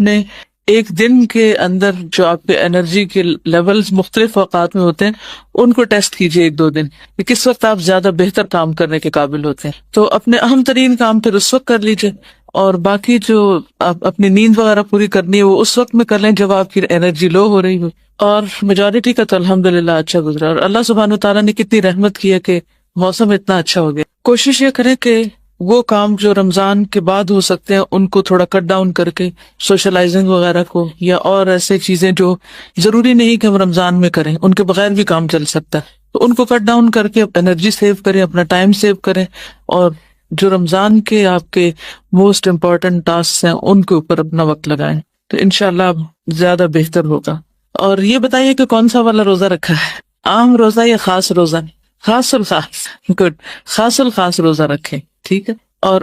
نے ایک دن کے اندر جو آپ کے انرجی کے لیولز مختلف اوقات میں ہوتے ہیں ان کو ٹیسٹ کیجیے 1-2 دن کہ کس وقت آپ زیادہ بہتر کام کرنے کے قابل ہوتے ہیں. تو اپنے اہم ترین کام پھر اس وقت کر لیجیے، اور باقی جو آپ اپنی نیند وغیرہ پوری کرنی ہے وہ اس وقت میں کر لیں جب آپ کی انرجی لو ہو رہی ہو. اور میجورٹی کا تو الحمدللہ اچھا گزرا، اور اللہ سبحانہ وتعالیٰ نے کتنی رحمت کی ہے کہ موسم اتنا اچھا ہو گیا. کوشش یہ کریں کہ وہ کام جو رمضان کے بعد ہو سکتے ہیں ان کو تھوڑا کٹ ڈاؤن کر کے، سوشلائزنگ وغیرہ کو، یا اور ایسے چیزیں جو ضروری نہیں کہ ہم رمضان میں کریں، ان کے بغیر بھی کام چل سکتا ہے، تو ان کو کٹ ڈاؤن کر کے انرجی سیو کریں، اپنا ٹائم سیو کریں، اور جو رمضان کے آپ کے موسٹ امپورٹنٹ ٹاسک ہیں ان کے اوپر اپنا وقت لگائیں، تو انشاءاللہ زیادہ بہتر ہوگا. اور یہ بتائیے کہ کون سا والا روزہ رکھا ہے، عام روزہ یا خاص روزہ؟ خاص الخاص، گڈ، خاص الخاص روزہ رکھیں، ٹھیک ہے. اور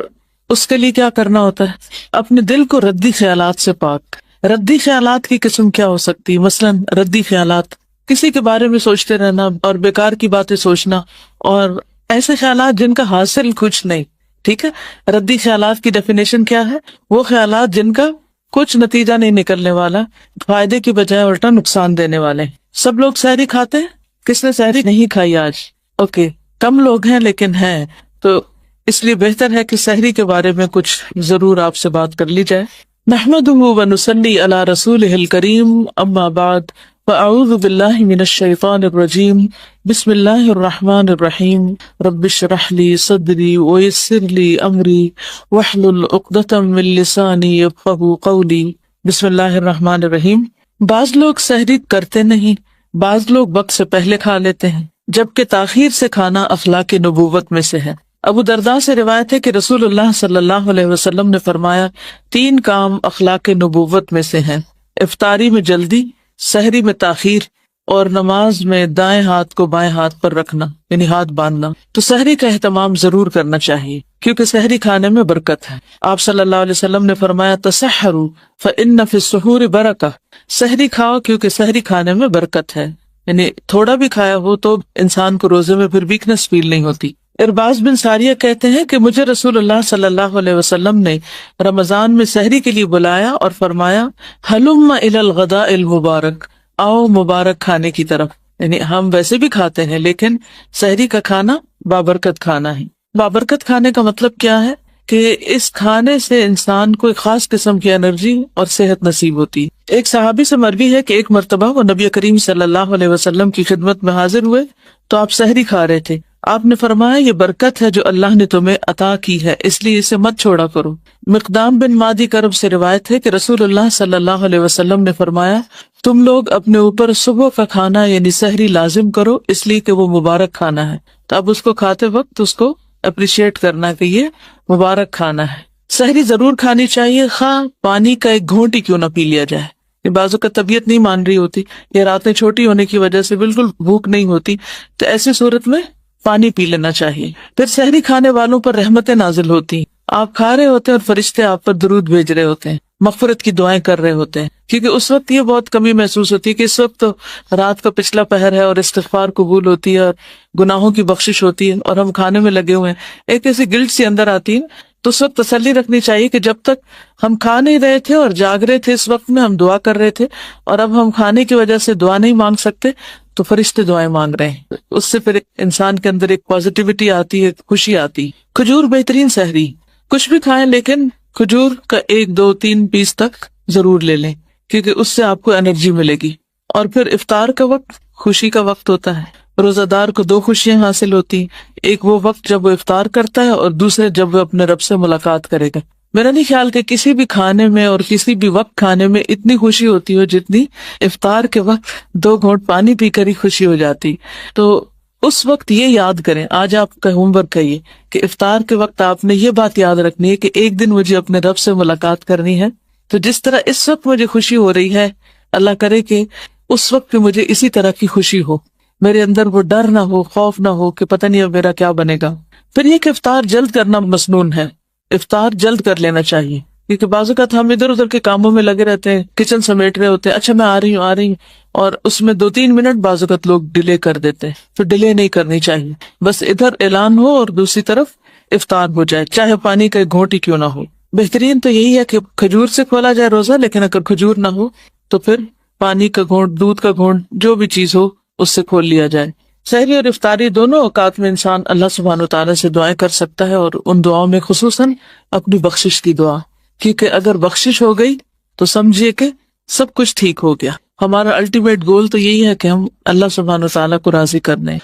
اس کے لیے کیا کرنا ہوتا ہے؟ اپنے دل کو ردی خیالات سے پاک. ردی خیالات کی قسم کیا ہو سکتی؟ مثلاً ردی خیالات، کسی کے بارے میں سوچتے رہنا اور بیکار کی باتیں سوچنا، اور ایسے خیالات جن کا حاصل کچھ نہیں. ٹھیک ہے، ردی خیالات کی ڈیفینیشن کیا ہے؟ وہ خیالات جن کا کچھ نتیجہ نہیں نکلنے والا، فائدے کی بجائے الٹا نقصان دینے والے. سب لوگ سحری کھاتے ہیں، کس نے سحری نہیں کھائی آج؟ اوکے، کم لوگ ہیں لیکن ہیں، تو اس لیے بہتر ہے کہ سحری کے بارے میں کچھ ضرور آپ سے بات کر لی جائے. نحمدہ ونصلی علی رسولہ الکریم، اما بعد، فاعوذ باللہ من الشیطان الرجیم، بسم اللہ الرحمن الرحیم، رب اشرح لی صدری ویسر لی امری واحلل عقدۃ من لسانی یفقہوا قولی. بسم اللہ الرحمن الرحیم. بعض لوگ سحری کرتے نہیں، بعض لوگ وقت سے پہلے کھا لیتے ہیں، جبکہ تاخیر سے کھانا اخلاق نبوت میں سے ہے. ابو درداء سے روایت ہے کہ رسول اللہ صلی اللہ علیہ وسلم نے فرمایا، 3 کام اخلاق نبوت میں سے ہیں: افطاری میں جلدی، سحری میں تاخیر، اور نماز میں دائیں ہاتھ کو بائیں ہاتھ پر رکھنا، یعنی ہاتھ باندھنا. تو سحری کا اہتمام ضرور کرنا چاہیے کیونکہ سحری کھانے میں برکت ہے. آپ صلی اللہ علیہ وسلم نے فرمایا، تسحروا فإن فی السحور برکہ. سحری کھاؤ کیونکہ سحری کھانے میں برکت ہے، یعنی تھوڑا بھی کھایا ہو تو انسان کو روزے میں پھر ویکنس فیل نہیں ہوتی. ارباز بن ساریہ کہتے ہیں کہ مجھے رسول اللہ صلی اللہ علیہ وسلم نے رمضان میں سحری کے لیے بلایا اور فرمایا، ہلم الی الغداء المبارک، آؤ مبارک کھانے کی طرف. یعنی ہم ویسے بھی کھاتے ہیں لیکن سحری کا کھانا بابرکت کھانا ہے. بابرکت کھانے کا مطلب کیا ہے؟ کہ اس کھانے سے انسان کو ایک خاص قسم کی انرجی اور صحت نصیب ہوتی. ایک صحابی سے مروی ہے کہ ایک مرتبہ وہ نبی کریم صلی اللہ علیہ وسلم کی خدمت میں حاضر ہوئے تو آپ سحری کھا رہے تھے. آپ نے فرمایا، یہ برکت ہے جو اللہ نے تمہیں عطا کی ہے، اس لیے اسے مت چھوڑا کرو. مقدام بن مادی کرب سے روایت ہے کہ رسول اللہ صلی اللہ علیہ وسلم نے فرمایا، تم لوگ اپنے اوپر صبح کا کھانا یعنی سحری لازم کرو، اس لیے کہ وہ مبارک کھانا ہے. تو اب اس کو کھاتے وقت اس کو اپریشیٹ کرنا کہ یہ مبارک کھانا ہے. سحری ضرور کھانی چاہیے، خواہ پانی کا ایک گھونٹ ہی کیوں نہ پی لیا جائے. یہ بعضوں کا طبیعت نہیں مان رہی ہوتی یا راتیں چھوٹی ہونے کی وجہ سے بالکل بھوک نہیں ہوتی، تو ایسی صورت میں پانی پی لینا چاہیے. پھر سحری کھانے والوں پر رحمتیں نازل ہوتی ہیں. آپ کھا رہے ہوتے ہیں اور فرشتے آپ پر درود بھیج رہے ہوتے ہیں، مغفرت کی دعائیں کر رہے ہوتے ہیں، کیونکہ اس وقت یہ بہت کمی محسوس ہوتی ہے کہ اس وقت تو رات کا پچھلا پہر ہے اور استغفار قبول ہوتی ہے اور گناہوں کی بخشش ہوتی ہے، اور ہم کھانے میں لگے ہوئے ہیں. ایک ایسی گلٹ سی اندر آتی ہے، تو اس وقت تسلی رکھنی چاہیے کہ جب تک ہم کھا نہیں رہے تھے اور جاگ رہے تھے اس وقت میں ہم دعا کر رہے تھے، اور اب ہم کھانے کی وجہ سے دعا نہیں مانگ سکتے تو فرشتے دعائیں مانگ رہے ہیں. اس سے پھر انسان کے اندر ایک پازیٹیوٹی آتی ہے، خوشی آتی. کھجور بہترین سحری. کچھ بھی کھائیں لیکن کھجور کا 1 2 3 پیس تک ضرور لے لیں کیونکہ اس سے آپ کو انرجی ملے گی. اور پھر افطار کا وقت خوشی کا وقت ہوتا ہے. روزہ دار کو 2 خوشیاں حاصل ہوتی، ایک وہ وقت جب وہ افطار کرتا ہے اور دوسرے جب وہ اپنے رب سے ملاقات کرے گا. میرا نہیں خیال کہ کسی بھی کھانے میں اور کسی بھی وقت کھانے میں اتنی خوشی ہوتی ہو جتنی افطار کے وقت 2 گھونٹ پانی پی کر ہی خوشی ہو جاتی. تو اس وقت یہ یاد کریں، آج آپ کا ہوم ورک ہے یہ کہ افطار کے وقت آپ نے یہ بات یاد رکھنی ہے کہ ایک دن مجھے اپنے رب سے ملاقات کرنی ہے. تو جس طرح اس وقت مجھے خوشی ہو رہی ہے، اللہ کرے کہ اس وقت بھی مجھے اسی طرح کی خوشی ہو، میرے اندر وہ ڈر نہ ہو، خوف نہ ہو کہ پتہ نہیں اب میرا کیا بنے گا. پھر یہ کہ افطار جلد کرنا مسنون ہے، افطار جلد کر لینا چاہیے کیونکہ بعض اوقات ہم ادھر ادھر کے کاموں میں لگے رہتے ہیں، کچن سمیٹ رہے ہوتے ہیں، اچھا میں آ رہی ہوں، اور اس میں 2-3 منٹ بعض اوقات لوگ ڈیلے کر دیتے ہیں. تو ڈیلے نہیں کرنی چاہیے، بس ادھر اعلان ہو اور دوسری طرف افطار ہو جائے، چاہے پانی کا ایک گھونٹ ہی کیوں نہ ہو. بہترین تو یہی ہے کہ کھجور سے کھولا جائے روزہ، لیکن اگر کھجور نہ ہو تو پھر پانی کا گھونٹ، دودھ کا گھونٹ، جو بھی چیز ہو اس سے کھول لیا جائے۔ سحری اور افطاری دونوں اوقات میں انسان اللہ سبحانہ و تعالیٰ سے دعائیں کر سکتا ہے، اور ان دعاؤں میں خصوصاً اپنی بخشش کی دعا، کیونکہ اگر بخشش ہو گئی تو سمجھیے کہ سب کچھ ٹھیک ہو گیا۔ ہمارا الٹیمیٹ گول تو یہی ہے کہ ہم اللہ سبحانہ و تعالیٰ کو راضی کرنے